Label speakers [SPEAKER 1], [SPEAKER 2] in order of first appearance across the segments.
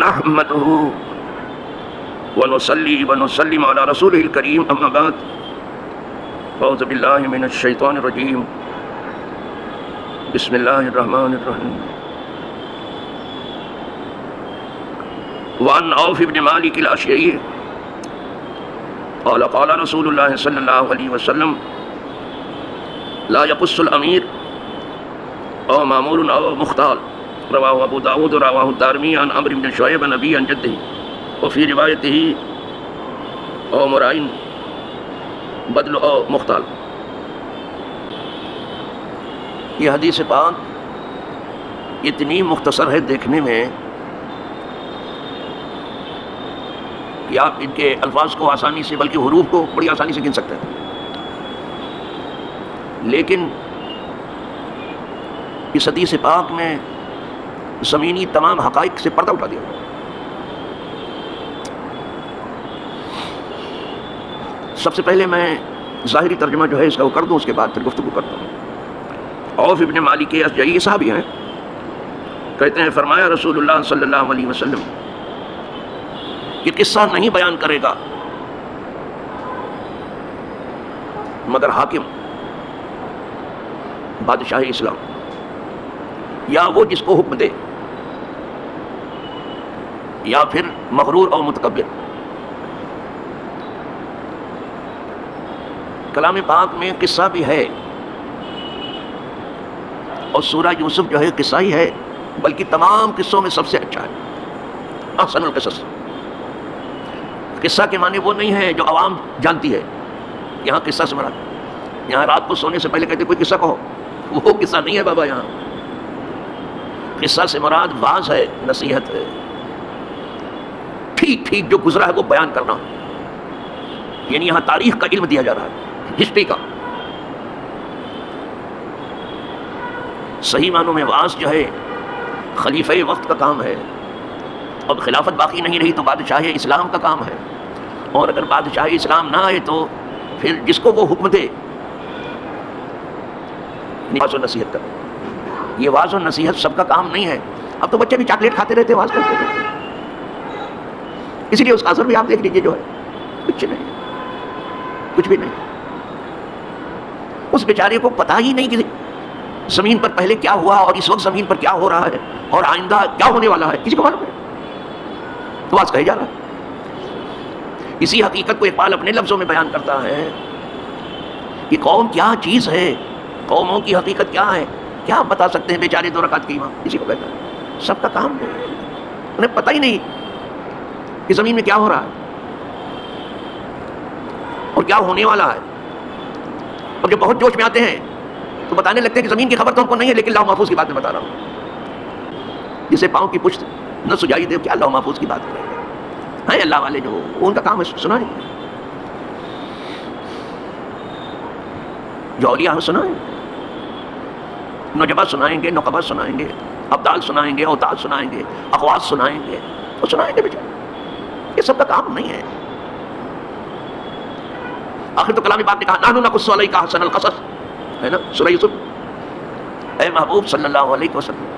[SPEAKER 1] نحمده ونصلي ونسلم على رسوله الكريم اما بعد اعوذ بالله من الشيطان الرجيم بسم الله الرحمن الرحيم وعن عوف بن مالك الاشعري قال قال رسول الله صلى الله عليه وسلم لا يقص الامير او مامور او مختال رواه ابو داود رواه الدارمي عن عمرو بن شعيب عن ابي عن جده وفي روایته او مرائن بدل او مختال. یہ حدیث پاک اتنی مختصر ہے دیکھنے میں کہ آپ ان کے الفاظ کو آسانی سے بلکہ حروف کو بڑی آسانی سے گن سکتے ہیں، لیکن اس حدیث پاک میں زمینی تمام حقائق سے پردہ اٹھا دیا. سب سے پہلے میں ظاہری ترجمہ جو ہے اس کا وہ کر دوں، اس کے بعد پھر گفتگو کرتا ہوں. عوف ابن مالک اشجعی صحابی ہیں، کہتے ہیں فرمایا رسول اللہ صلی اللہ علیہ وسلم یہ قصہ نہیں بیان کرے گا مگر حاکم بادشاہ اسلام یا وہ جس کو حکم دے یا پھر مغرور اور متکبر. کلام پاک میں قصہ بھی ہے اور سورہ یوسف جو ہے قصہ ہی ہے، بلکہ تمام قصوں میں سب سے اچھا ہے، احسن القصص. قصہ کے معنی وہ نہیں ہے جو عوام جانتی ہے. یہاں قصہ سے مراد، یہاں رات کو سونے سے پہلے کہتے کوئی قصہ کہو، وہ قصہ نہیں ہے بابا. یہاں قصہ سے مراد واعظ ہے، نصیحت ہے، ٹھیک ٹھیک جو گزرا ہے وہ بیان کرنا. یعنی یہاں تاریخ کا علم دیا جا رہا ہے، ہسٹری کا. صحیح معنوں میں واعظ جو ہے خلیفہ وقت کا کام ہے. اب خلافت باقی نہیں رہی تو بادشاہ اسلام کا کام ہے، اور اگر بادشاہ اسلام نہ آئے تو پھر جس کو وہ حکم دے واعظ و نصیحت کر. یہ واعظ و نصیحت سب کا کام نہیں ہے. اب تو بچے بھی چاکلیٹ کھاتے رہتے واعظ کرتے رہتے، اسی لیے اس کا اثر بھی آپ دیکھ لیجیے جو ہے کچھ نہیں، کچھ بھی نہیں. اس بیچارے کو پتہ ہی نہیں کہ زمین پر پہلے کیا ہوا اور اس وقت زمین پر کیا ہو رہا ہے اور آئندہ کیا ہونے والا ہے، کسی کو معلوم نہیں. تو آج کہے جا رہا ہے. اسی حقیقت کو اقبال اپنے لفظوں میں بیان کرتا ہے کہ قوم کیا چیز ہے، قوموں کی حقیقت کیا ہے، کیا بتا سکتے ہیں بیچارے 2 رکعت کی امام. اسی کو کہتا ہے سب کا کام ہے، انہیں پتہ ہی نہیں کہ زمین میں کیا ہو رہا ہے اور کیا ہونے والا ہے. اور جب بہت جوش میں آتے ہیں تو بتانے لگتے ہیں کہ زمین کی خبر تو ہم کو نہیں ہے، لیکن لوح محفوظ کی بات میں بتا رہا ہوں. جسے پاؤں کی پشت نہ سجائی دے کیا لوح محفوظ کی بات کریں گے. ہیں اللہ والے جو ان کا کام ہے سنائیں، جو اولیاء سنائیں، نجبہ سنائیں گے، نقبہ سنائیں گے، ابدال سنائیں گے، اوتاد سنائیں گے، اخواص سنائیں گے، وہ سنائیں گے بیچارے. یہ سب کا کام نہیں ہے. آخر تو کلام پاک نے کہا نحن نقص علیک احسن القصص، ہے نا سورہ یوسف. اے محبوب صلی اللہ علیہ وسلم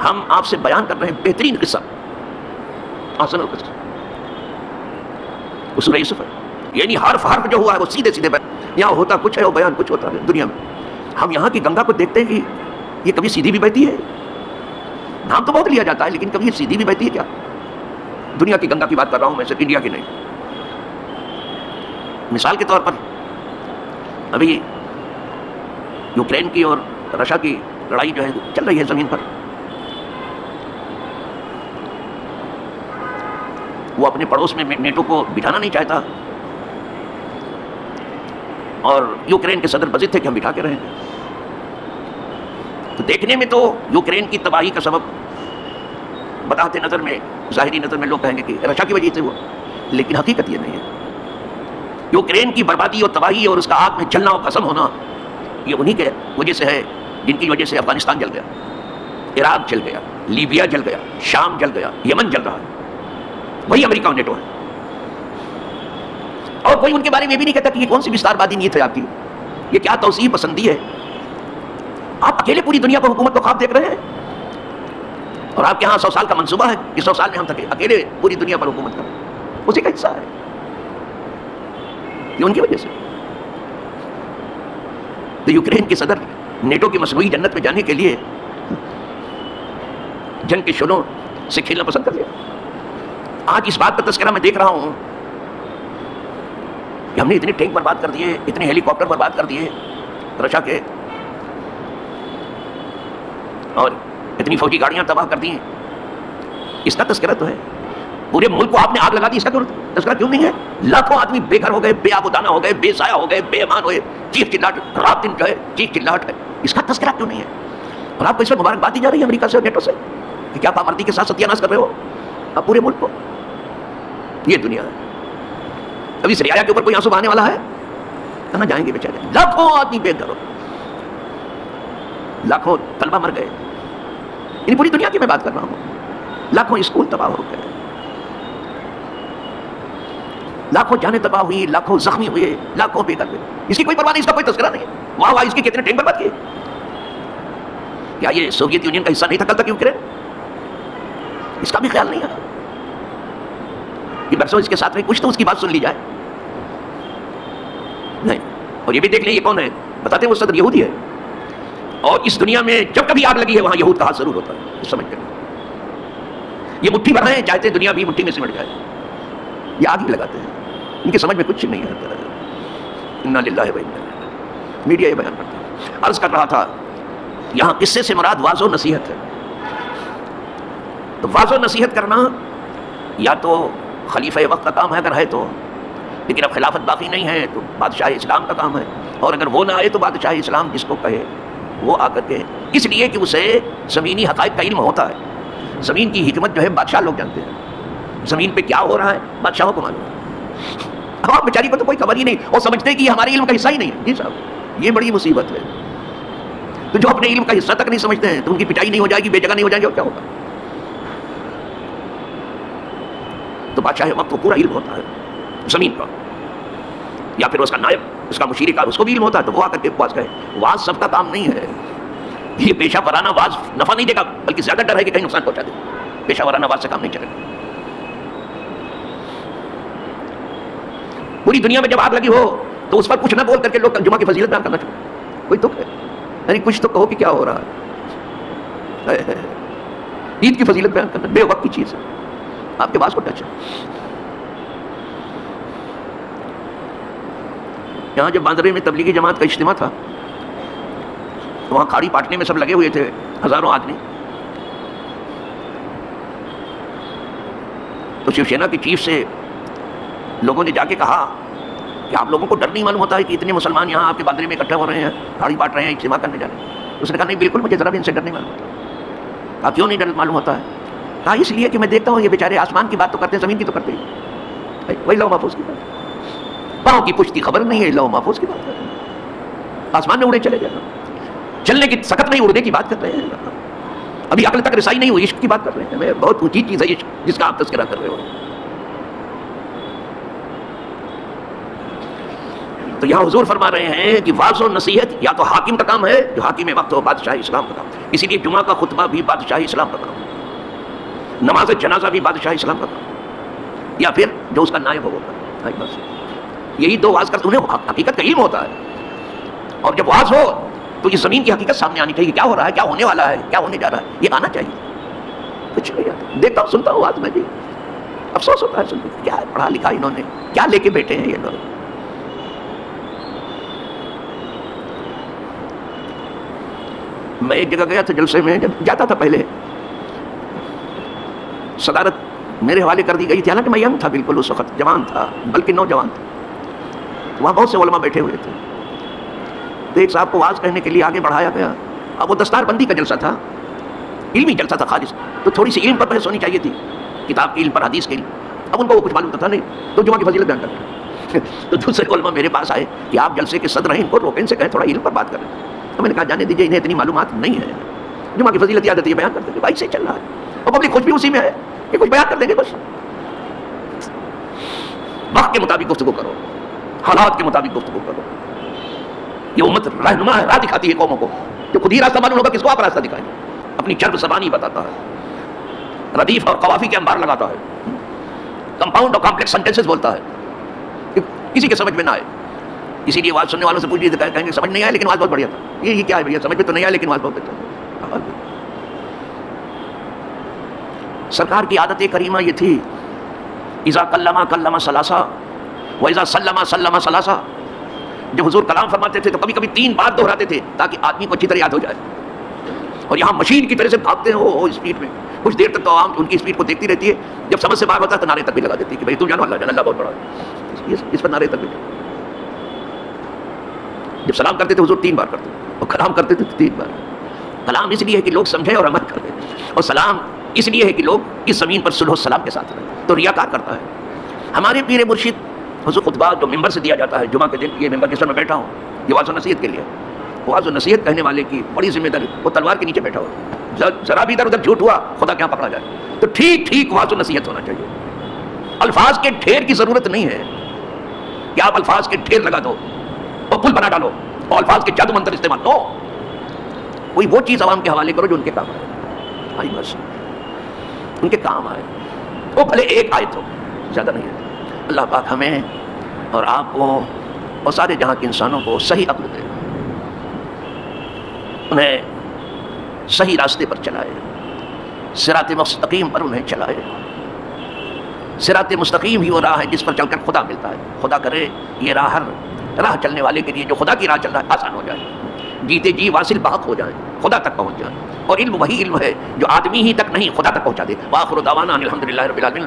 [SPEAKER 1] ہم آپ سے بیان کر رہے ہیں بہترین قصہ، احسن القصص. وہ سورہ یوسف ہے. یعنی حرف حرف جو ہوا ہے وہ سیدھے سیدھے بیان. یہاں ہوتا کچھ ہے اور بیان کچھ ہوتا ہے. دنیا میں ہم یہاں کی گنگا کو دیکھتے ہیں کہ یہ کبھی سیدھی بھی بہتی ہے، نام تو بہت لیا جاتا ہے لیکن کبھی یہ سیدھی بھی بہتی ہے کیا؟ دنیا کی گنگا کی بات کر رہا ہوں میں، صرف انڈیا کی نہیں. مثال کے طور پر ابھی یوکرین کی اور رشیا کی لڑائی جو ہے چل رہی ہے زمین پر. وہ اپنے پڑوس میں نیٹو کو بٹھانا نہیں چاہتا اور یوکرین کے صدر بضد تھے کہ ہم بٹھا کے رہیں. تو دیکھنے میں تو یوکرین کی تباہی کا سبب بتاتے نظر میں، ظاہری نظر میں لوگ کہیں گے کہ رشیا کی وجہ سے ہوا، لیکن حقیقت یہ نہیں ہے. یوکرین کی بربادی اور تباہی اور اس کا آگ میں جلنا اور قسم ہونا یہ انہی کے وجہ سے ہے جن کی وجہ سے افغانستان جل گیا، عراق جل گیا، لیبیا جل گیا، شام جل گیا، یمن جل رہا ہے. وہی امریکہ اور نیٹو ہے. اور کوئی ان کے بارے میں بھی نہیں کہتا کہ یہ کون سی بستار بازی نیت ہے آپ کی، یہ کیا توسیع پسندی ہے. آپ اکیلے پوری دنیا کو حکومت کو خواب دیکھ رہے ہیں. اور آپ کے یہاں 100 سال کا منصوبہ ہے کہ 100 سال میں ہم تک اکیلے پوری دنیا پر حکومت کریں، اسی کا حصہ ہے یہ ان کی وجہ سے. تو یوکرین کے صدر نیٹو کی مصنوعی جنت میں جانے کے لیے جنگ کے شعلوں سے کھیلنا پسند کر لیا. آج اس بات کا تذکرہ میں دیکھ رہا ہوں کہ ہم نے اتنے ٹینک برباد کر دیے، اتنے ہیلی کاپٹر برباد کر دیے رشیا کے، اور اتنی فوجی گاڑیاں تباہ کر دی ہیں. اس کا تذکرہ تو ہے. پورے ملک کو آپ نے آگ لگا دی، اس کا تذکرہ کیوں نہیں ہے؟ لاکھوں آدمی بے گھر ہو گئے، بے آب و دانہ ہو گئے، بے سایہ ہو گئے، بے امان ہوئے، چیخ چلاٹ رات دن جو ہے چیخ چلاٹ ہے. اس کا تذکرہ کیوں نہیں ہے؟ اور آپ کو اس میں مبارکباد دی جا رہی ہے امریکہ سے اور نیٹو سے کہ کیا پامردی کے ساتھ ستیہ ناش کر رہے ہو آپ پورے ملک کو. یہ دنیا ہے. ابھی سریا کے اوپر کوئی آنسو بہانے والا ہے؟ کہاں جائیں گے بیچارے؟ لاکھوں آدمی بے گھر ہو، لاکھوں طلبہ مر گئے. یعنی پوری دنیا کی میں بات کر رہا ہوں. لاکھوں اسکول تباہ ہو گئے، لاکھوں جانیں تباہ ہوئی، لاکھوں زخمی ہوئے، لاکھوں بے گھر ہوئے. اس کی کوئی پرواہ نہیں، اس کا کوئی تذکرہ نہیں. واہ واہ اس کے کتنے ٹینک برباد کیے. کیا یہ سوویت یونین کا حصہ نہیں تھا کل تک یوکرین؟ اس کا بھی خیال نہیں ہے کہ برسوں اس کے ساتھ میں کچھ تو اس کی بات سن لی جائے. نہیں. اور یہ بھی دیکھ لیں یہ کون ہے، بتاتے ہیں وہ صدر یہودی ہے، اور اس دنیا میں جب کبھی آگ لگی ہے وہاں یہود کا ہاتھ ضرور ہوتا ہے. سمجھ کر یہ مٹھی بھر رہے ہیں، چاہتے دنیا بھی مٹھی میں سمٹ جائے. یہ آگ ہی لگاتے ہیں، ان کی سمجھ میں کچھ نہیں ہے. انا للہ و انا الیہ راجعون. میڈیا یہ بیان کرتا ہے. عرض کر رہا تھا یہاں قصے سے مراد واضح و نصیحت ہے. تو واضح و نصیحت کرنا یا تو خلیفہ وقت کا کام ہے اگر ہے تو، لیکن اب خلافت باقی نہیں ہے تو بادشاہ اسلام کا کام ہے. اور اگر وہ نہ آئے تو بادشاہ اسلام جس کو کہے وہ آ کر کے، اس لیے کہ اسے زمینی حقائق کا علم ہوتا ہے. زمین کی حکمت جو ہے بادشاہ لوگ جانتے ہیں. زمین پہ کیا ہو رہا ہے بادشاہوں کو معلوم ہے. عوام بیچاری کو تو کوئی خبر ہی نہیں، اور سمجھتے ہیں کہ یہ ہمارے علم کا حصہ ہی نہیں ہے. جی صاحب یہ بڑی مصیبت ہے. تو جو اپنے علم کا حصہ تک نہیں سمجھتے ہیں تو ان کی پٹائی نہیں ہو جائے گی، بے جگہ نہیں ہو جائیں گے، اور کیا ہوگا؟ تو بادشاہ وقت کو پورا علم ہوتا ہے زمین کا، یا پھر اس کا نائب، اس کا مشیر کار، اس کو بھی علم ہوتا ہے. تو وہ آ کر کے واز کہے. واز سب کا کام نہیں ہے. یہ پیشہ ورانہ واز نفع نہیں دے گا، بلکہ زیادہ ڈر ہے کہ کہیں نقصان پہنچا دے. پیشہ ورانہ واز سے کام نہیں چلے گا. پوری دنیا میں جب آگ لگی ہو تو اس پر کچھ نہ بول کر کے لوگ جمعہ کی فضیلت بیان کرنا چاہتے. کوئی دکھ ہے؟ یعنی کچھ تو کہو کہ کیا ہو رہا ہے. عید کی فضیلت بیان کرنا بے وقت کی چیز ہے، آپ کے پاس کو ٹچ ہے. یہاں جب باندرے میں تبلیغی جماعت کا اجتماع تھا تو وہاں کھاڑی پاٹنے میں سب لگے ہوئے تھے، ہزاروں آدمی. تو شیو سینا کی چیف سے لوگوں نے جا کے کہا کہ آپ لوگوں کو ڈر نہیں معلوم ہوتا ہے کہ اتنے مسلمان یہاں آپ کے باندرے میں اکٹھے ہو رہے ہیں، کھاڑی پاٹ رہے ہیں، اجتماع کرنے جا رہے ہیں. اس نے کہا نہیں بالکل مجھے ذرا بھی ان سے ڈر نہیں معلوم ہوتا. آپ کیوں نہیں ڈر معلوم ہوتا ہے؟ کہا اس لیے کہ میں دیکھتا ہوں یہ بیچارے آسمان کی بات تو کرتے ہیں، زمین کی تو کرتے ہی وہی لوح محفوظ کی بات. پاؤں کی پشتی خبر نہیں ہے، لوح محفوظ کی بات کرتے ہیں. آسمان میں اڑے چلے جانا، چلنے کی سکت نہیں، اڑنے کی بات کر رہے ہیں. ابھی عقل تک رسائی نہیں ہوئی، عشق کی بات کر رہے ہیں. میں بہت اونچی چیز ہے عشق جس کا آپ تذکرہ کر رہے ہو. تو یہاں حضور فرما رہے ہیں کہ واضح و نصیحت یا تو حاکم کا کام ہے جو حاکم وقت ہو، بادشاہ اسلام کا کام. اسی لیے جمعہ کا خطبہ بھی بادشاہ اسلام کا کام، نماز جنازہ بھی بادشاہ اسلام کا کام، یا پھر جو اس کا نائب ہو وہ کام. بس یہی دو واز کرتے، انہیں حقیقت کا علم ہوتا ہے. اور جب واز ہو تو یہ زمین کی حقیقت سامنے آنی چاہیے. کیا ہو رہا ہے، کیا ہونے والا ہے، کیا ہونے جا رہا ہے، یہ آنا چاہیے. کچھ نہیں آتا. دیکھتا ہوں سنتا ہوں واز میں بھی افسوس ہوتا ہے سنتے کیا ہے پڑھا لکھا انہوں نے کیا لے کے بیٹھے ہیں یہ لوگ. میں ایک جگہ گیا تھا جلسے میں، جب جاتا تھا پہلے صدارت میرے حوالے کر دی گئی تھی، حالانکہ میں ینگ تھا بالکل، اس وقت جوان تھا، بلکہ نوجوان تھا. وہاں بہت سے علماء بیٹھے ہوئے تھے. تو ایک صاحب کو واز کہنے کے لیے آگے بڑھایا گیا. اب وہ دستار بندی کا جلسہ تھا، علمی جلسہ تھا خالص. تو تھوڑی سی علم پر بحث ہونی چاہیے تھی، کتاب کی علم پر، حدیث کے علم. اب ان کو وہ کچھ معلوم تھا نہیں، تو جمعہ کی فضیلت بیان کرتے. تو دوسرے علماء میرے پاس آئے کہ آپ جلسے کے صدر ہیں، ان کو روکیں، ان سے کہیں تھوڑا علم پر بات کریں. تو میں نے کہا جانے دیجیے، انہیں اتنی معلومات نہیں ہے. جمعہ کی فضیلت یاد آتی ہے، بیان کرتے ہیں. بھائی سے چل رہا ہے اور پبلک خوش بھی اسی میں ہے کہ کچھ بیان کر دیں گے. بس وقت کے مطابق گفتگو کرو، حالات کے مطابق گفتگو کرو. یہ امت رہنما ہے، راہ دکھاتی ہے قوموں کو. جو خود ہی راستہ معلوم ہوگا کس کو آپ راستہ دکھائیں گے؟ اپنی چرب زبانی بتاتا ہے. ردیف اور قوافی کے انبار لگاتا ہے، کمپاؤنڈ اور کمپلیکس سینٹنسز بولتا ہے، کسی کے سمجھ میں نہ آئے. اسی لیے آواز سننے والوں سے پوچھ لیجیے، کہیں گے سمجھ نہیں آیا لیکن آواز بہت بڑھیا تھا. یہ کیا ہے بھیا، سمجھ میں تو نہیں آیا لیکن آواز بہت بہتر. سرکار کی عادت کریمہ یہ تھی، اذا کلم کلم ثلاثا و اذا سلم سلم ثلاثا. جب حضور کلام فرماتے تھے تو کبھی کبھی 3 بار دہراتے تھے تاکہ آدمی کو اچھی طرح یاد ہو جائے. اور یہاں مشین کی طرح سے بھاگتے ہیں وہ اسپیڈ میں، کچھ دیر تک تو عوام ان کی اسپیڈ کو دیکھتی رہتی ہے، جب سمجھ سے باہر ہوتا ہے تو نعرے تک بھی لگا دیتی ہے کہ بھائی تم جانو اللہ جان، اللہ بہت بڑا ہے. اس پر نعرے تک بھی. جب سلام کرتے تھے حضور 3 بار کرتے اور کلام کرتے تھے 3 بار. کلام اس لیے ہے کہ لوگ سمجھیں اور عمل کریں، اور سلام اس لیے ہے کہ لوگ اس زمین پر صلح و سلام کے ساتھ رہیں. تو ریاکار کرتا ہے. ہمارے پیر مرشد حضور خطبہ جو ممبر سے دیا جاتا ہے جمعہ کے دن، یہ ممبر جس پر میں بیٹھا ہوں یہ واعظ و نصیحت کے لیے. واعظ و نصیحت کہنے والے کی بڑی ذمہ داری، وہ تلوار کے نیچے بیٹھا ہوا، ذرا بھی ادھر ادھر جھوٹ ہوا خدا کیا پکڑا جائے. تو ٹھیک ٹھیک واعظ و نصیحت ہونا چاہیے. الفاظ کے ڈھیر کی ضرورت نہیں ہے کہ آپ الفاظ کے ڈھیر لگا دو اور پل بنا ڈالو اور الفاظ کے جادو منتر استعمال نو. کوئی وہ چیز عوام کے حوالے کرو جو ان کے کام آئے. آئی بس ان کے کام آئے، وہ بھلے ایک آیت ہو، زیادہ نہیں ہے. اللہ پاک ہمیں اور آپ کو اور سارے جہاں کے انسانوں کو صحیح عقل دے، انہیں صحیح راستے پر چلائے، صراط مستقیم پر انہیں چلائے. صراط مستقیم ہی وہ راہ ہے جس پر چل کر خدا ملتا ہے. خدا کرے یہ راہ چلنے والے کے لیے جو خدا کی راہ چل رہا ہے آسان ہو جائے، جیتے جی واصل بحق ہو جائیں، خدا تک پہنچ جائیں. اور علم وہی علم ہے جو آدمی ہی تک نہیں خدا تک پہنچا دے. وآخر دعوانا ان الحمدللہ رب العالمین.